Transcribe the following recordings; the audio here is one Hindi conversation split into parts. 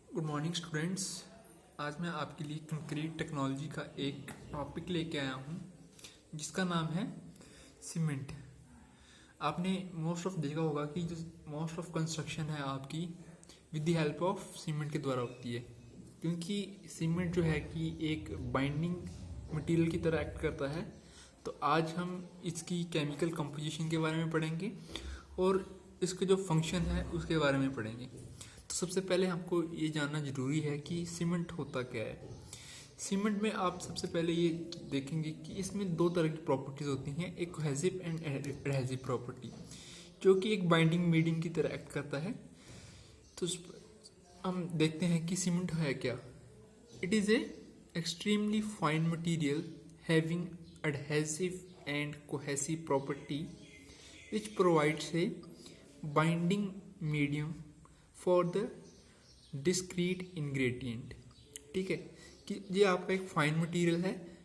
Good morning students. आज मैं आपके लिए कंक्रीट टेक्नोलॉजी का एक टॉपिक लेके आया हूँ जिसका नाम है सीमेंट। आपने मोस्ट ऑफ देखा होगा कि जो मोस्ट ऑफ कंस्ट्रक्शन है आपकी with the help of cement के द्वारा होती है, क्योंकि सीमेंट जो है कि एक बाइंडिंग मटेरियल की तरह एक्ट करता है। तो आज हम इसकी केमिकल कंपोजिशन के बारे में पढ़ेंगे और इसके जो फंक्शन है उसके बारे में पढ़ेंगे। तो सबसे पहले हमको ये जानना जरूरी है कि सीमेंट होता क्या है। सीमेंट में आप सबसे पहले ये देखेंगे कि इसमें दो तरह की प्रॉपर्टीज होती हैं, एक कोहेसिव एंड एडहेसिव प्रॉपर्टी, जो कि एक बाइंडिंग मीडियम की तरह एक्ट करता है। तो हम देखते हैं कि सीमेंट है क्या। It is a extremely fine material having adhesive and cohesive property which provides a binding medium for the discrete ingredient. ठीक है, कि ये आपका एक फाइन मटेरियल है,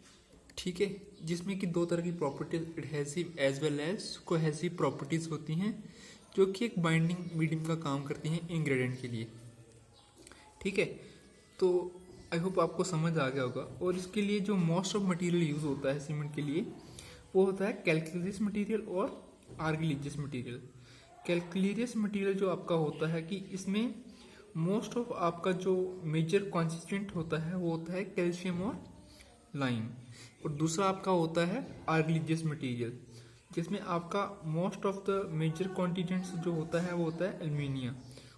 ठीक है, जिसमें कि दो तरह की properties adhesive as well as cohesive properties होती हैं, जो कि एक बाइंडिंग मीडियम का काम करती हैं इंग्रेडिएंट के लिए। ठीक है, तो आई होप आपको समझ आ गया होगा। और इसके लिए जो मोस्ट ऑफ मटेरियल यूज होता है सीमेंट के लिए वो होता है कैल्कुलस मटेरियल और आर्गिलिजियस मटेरियल। कैल्कुलेरियस मटेरियल जो आपका होता है कि इसमें मोस्ट ऑफ आपका जो मेजर कॉन्स्टिट्यूएंट होता है वो होता है कैल्शियम और लाइम। और दूसरा आपका होता है आर्गिलिजियस मटेरियल, जिसमें आपका most of the major constituents जो होता है वो होता है एल्यूमिनियम,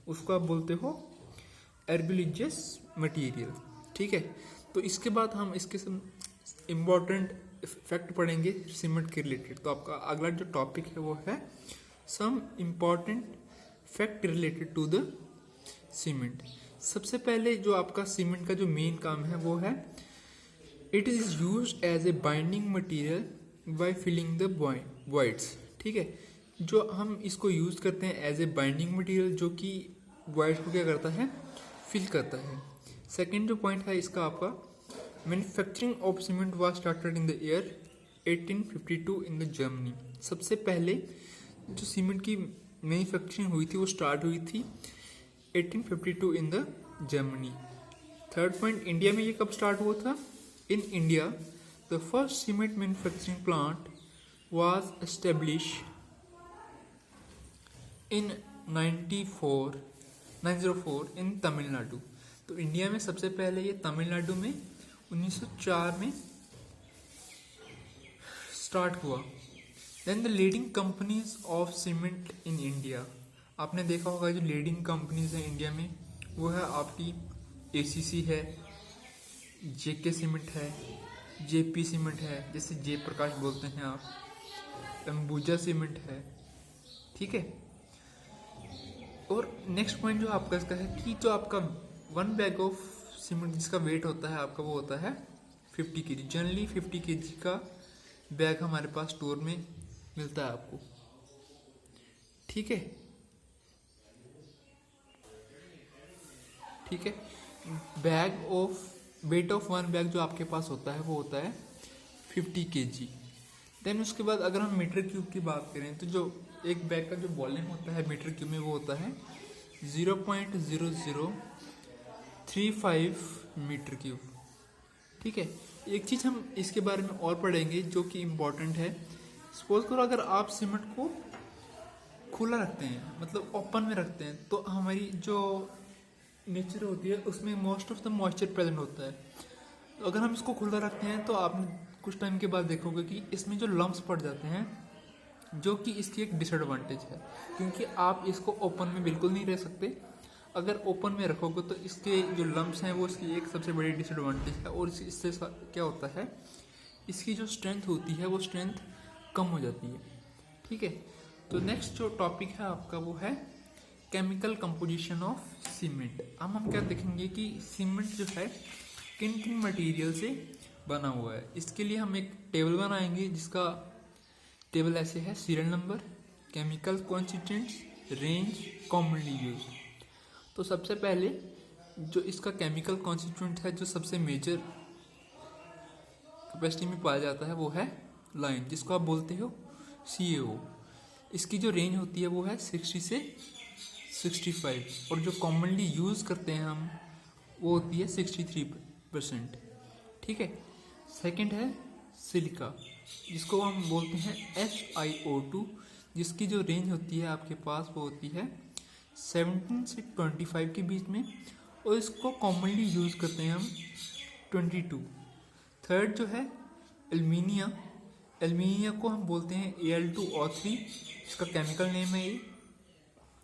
उसको आप बोलते हो आर्गिलिजियस मटेरियल। ठीक है, तो इसके बाद हम इसके इम्पॉर्टेंट फैक्ट पढ़ेंगे सीमेंट के रिलेटेड। तो आपका अगला जो टॉपिक है वो है some important fact related to the cement. सबसे पहले जो आपका सीमेंट का जो मेन काम है वो है it is used as a binding material by filling the voids. ठीक है, जो हम इसको यूज करते हैं एज ए बाइंडिंग मटेरियल, जो कि वॉइड्स को क्या करता है, फिल करता है। सेकेंड जो पॉइंट है इसका आपका manufacturing of cement was started in the year 1852 in the Germany. सबसे पहले जो सीमेंट की मैन्युफैक्चरिंग हुई थी वो स्टार्ट हुई थी 1852 in the Germany. Third point, India में ये कब स्टार्ट हुआ था? In India the first cement manufacturing plant was establish in 904 इन तमिलनाडु। तो इंडिया में सबसे पहले ये तमिलनाडु में 1904 में स्टार्ट हुआ। Then the leading companies of cement in India. आपने देखा होगा जो लीडिंग कंपनीज हैं इंडिया में वो है आपकी एसीसी है, जेके सीमेंट है, जेपी सीमेंट है, जैसे जयप्रकाश बोलते हैं आप, अंबुजा सीमेंट है। ठीक है, और नेक्स्ट पॉइंट जो आपका इसका है कि जो आपका 1 बैग ऑफ सीमेंट जिसका वेट होता है आपका वो होता है 50 kg। जनरली 50 kg का बैग हमारे पास स्टोर में मिलता है आपको। ठीक है, ठीक है, bag of weight of 1 bag जो आपके पास होता है वो होता है 50 kg। देन उसके बाद अगर हम मीटर क्यूब की बात करें तो जो एक बैग का जो वॉल्यूम होता है मीटर क्यूब में वो होता है 0.0035 मीटर क्यूब। ठीक है, एक चीज़ हम इसके बारे में और पढ़ेंगे जो कि इम्पोर्टेंट है। सपोज करो अगर आप सीमेंट को खुला रखते हैं, मतलब ओपन में रखते हैं, तो हमारी जो नेचर होती है उसमें most of the moisture present होता है। तो अगर हम इसको खुला रखते हैं तो आपने कुछ टाइम के बाद देखोगे कि इसमें जो लम्प्स पड़ जाते हैं, जो कि इसकी एक डिसएडवांटेज है, क्योंकि आप इसको ओपन में बिल्कुल नहीं रह सकते। अगर ओपन में रखोगे तो इसके जो लम्प्स हैं वो इसकी एक सबसे बड़ी डिसएडवांटेज है। और इससे क्या होता है, इसकी जो स्ट्रेंथ होती है वो स्ट्रेंथ कम हो जाती है। ठीक है, तो नेक्स्ट जो टॉपिक है आपका वो है केमिकल कंपोजिशन ऑफ सीमेंट। अब हम क्या देखेंगे कि सीमेंट जो है किन किन मटेरियल से बना हुआ है। इसके लिए हम एक टेबल बनाएंगे जिसका टेबल ऐसे है, serial number, chemical constituents, range, commonly use. तो सबसे पहले जो इसका केमिकल कॉन्स्टिट्यूएंट है जो सबसे मेजर कैपेसिटी में पाया जाता है वो है लाइम, जिसको आप बोलते हो CaO। इसकी जो रेंज होती है वो है 60 से 65। और जो कॉमनली यूज़ करते हैं हम वो होती है 63%। ठीक है। सेकंड है सिलिका, जिसको हम बोलते हैं SiO2, जिसकी जो रेंज होती है आपके पास वो होती है 17 से 25 के बीच में, और इसको कॉमनली यूज़ करते हैं हम 22। थर्ड जो है एल्यूमिनियम, एल्यूमिनियम को हम बोलते हैं Al2O3, इसका केमिकल नेम है ये।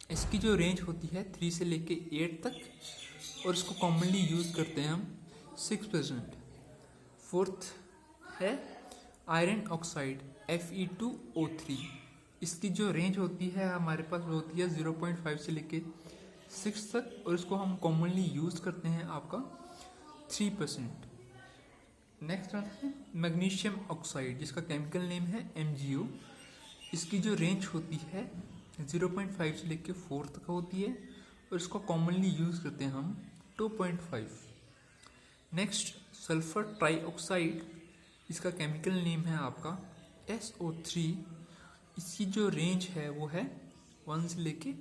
इसकी जो रेंज होती है 3 से लेके 8 तक, और इसको कॉमनली यूज़ करते हैं हम 6%। फोर्थ है आयरन ऑक्साइड Fe2O3, इसकी जो रेंज होती है हमारे पास वो होती है 0.5 से लेके 6 तक, और इसको हम कॉमनली यूज़ करते हैं आपका 3%। नेक्स्ट आता है मैग्नीशियम ऑक्साइड, जिसका केमिकल नेम है MgO। इसकी जो रेंज होती है 0.5 से लेके 4 तक होती है, और इसको कॉमनली यूज़ करते हैं हम 2.5। नेक्स्ट सल्फर ट्राईऑक्साइड, इसका केमिकल नेम है आपका SO3। इसकी जो रेंज है वो है 1 से लेके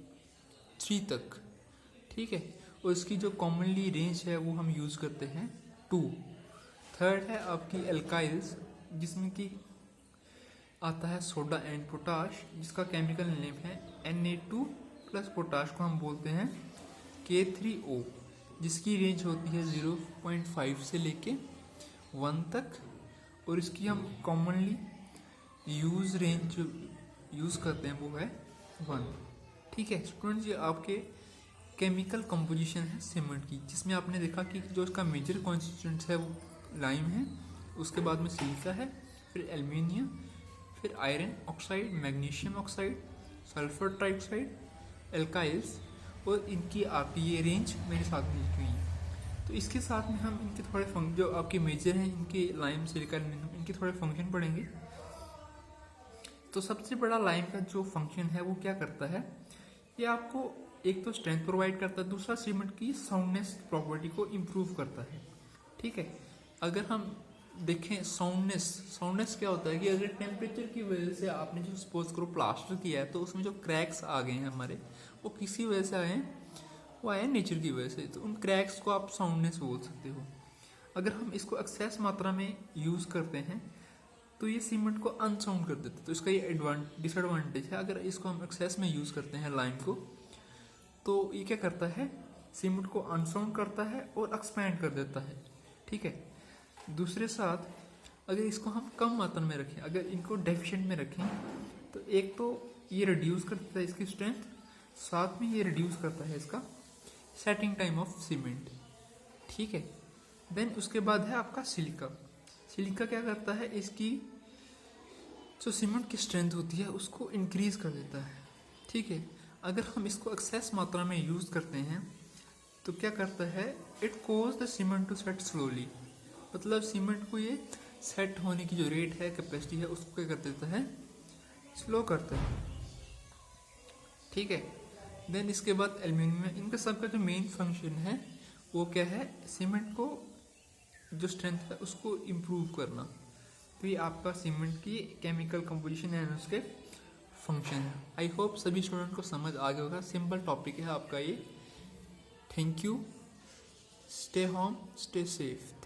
3 तक। ठीक है। और इसकी जो कॉमनली रेंज है वो हम यूज़ करते हैं 2। थर्ड है आपकी एल्काइल्स, जिसमें कि आता है सोडा एंड पोटाश, जिसका केमिकल नेम है Na2 प्लस पोटाश को हम बोलते हैं K3O, जिसकी रेंज होती है 0.5 से लेके 1 तक, और इसकी हम कॉमनली यूज़ रेंज जो यूज़ करते हैं वो है 1। ठीक है स्टूडेंट्स, ये आपके केमिकल कंपोजिशन है सीमेंट की, जिसमें आपने देखा कि जो इसका मेजर कॉन्स्टिट्यूएंट्स है वो लाइम है, उसके बाद में सिलिका है, फिर एल्यूमिनियम, फिर iron oxide, magnesium oxide, sulphur trioxide, alkyls, और इनकी आपकी ये रेंज मेरे साथ में लिखी हुई है। तो इसके साथ में हम इनके थोड़े जो आपके मेजर हैं इनके लाइम, सिलिका, एल्यूमिनियम, इनके थोड़े फंक्शन पढ़ेंगे। तो सबसे बड़ा लाइम का जो फंक्शन है वो क्या करता है, ये आपको एक तो स्ट्रेंथ प्रोवाइड करता है, दूसरा सीमेंट की साउंडनेस प्रॉपर्टी को इम्प्रूव करता है। ठीक है। अगर हम देखें साउंडनेस क्या होता है कि अगर टेम्परेचर की वजह से आपने जो सपोज करो प्लास्टर किया है, तो उसमें जो क्रैक्स आ गए हैं हमारे, वो किसी वजह से आए हैं, वो आए हैं नेचर की वजह से, तो उन क्रैक्स को आप साउंडनेस बोल सकते हो। अगर हम इसको एक्सेस मात्रा में यूज़ करते हैं तो ये सीमेंट को अनसाउंड कर देता है, तो इसका ये डिसएडवांटेज है। अगर इसको हम एक्सेस में यूज़ करते हैं लाइम को, तो ये क्या करता है, सीमेंट को अनसाउंड करता है और एक्सपैंड कर देता है। ठीक है। दूसरे साथ अगर इसको हम कम मात्रा में रखें, अगर इनको डेफिशिएंट में रखें, तो एक तो ये रिड्यूस कर देता है इसकी स्ट्रेंथ, साथ में ये रिड्यूस करता है इसका सेटिंग टाइम ऑफ सीमेंट। ठीक है। देन उसके बाद है आपका सिलिका। सिलिका क्या करता है, इसकी जो सीमेंट की स्ट्रेंथ होती है उसको इंक्रीज कर देता है। ठीक है। अगर हम इसको एक्सेस मात्रा में यूज़ करते हैं तो क्या करता है, it causes the cement to set slowly, मतलब सीमेंट को ये सेट होने की जो रेट है, कैपेसिटी है, उसको क्या कर देता है, स्लो करता है। ठीक है। देन इसके बाद एल्यूमिनियम, इनका सबका जो मेन फंक्शन है वो क्या है, सीमेंट को जो स्ट्रेंथ है उसको इम्प्रूव करना। तो ये आपका सीमेंट की केमिकल कंपोजिशन है, उसके फंक्शन है। आई होप सभी स्टूडेंट को समझ आ गया होगा, सिंपल टॉपिक है आपका ये। Thank you, stay home, stay safe.